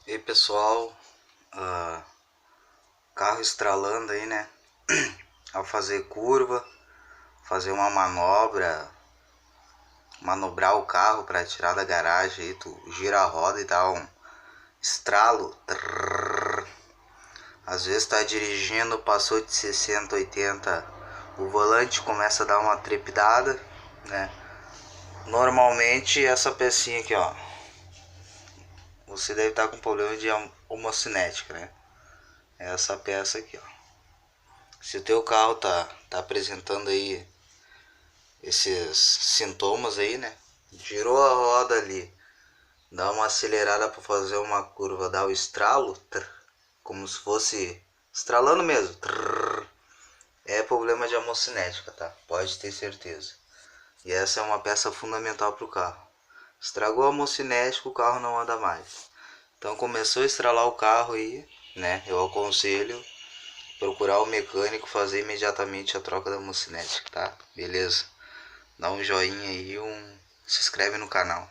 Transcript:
E aí, pessoal, carro estralando aí, né? Ao fazer curva, fazer uma manobrar o carro para tirar da garagem aí, tu gira a roda e dá um estralo. Trrr. Às vezes tá dirigindo, passou de 60, 80, o volante começa a dar uma trepidada, né? Normalmente essa pecinha aqui, ó, você deve estar com problema de homocinética, né? Essa peça aqui, ó. Se o teu carro tá apresentando aí esses sintomas aí, né? Girou a roda ali, dá uma acelerada para fazer uma curva, dá o estralo, como se fosse estralando mesmo. É problema de homocinética, tá? Pode ter certeza. E essa é uma peça fundamental para o carro. Estragou a homocinética, o carro não anda mais. Então começou a estralar o carro aí, né? Eu aconselho procurar o mecânico, fazer imediatamente a troca da homocinética, tá? Beleza? Dá um joinha aí, se inscreve no canal.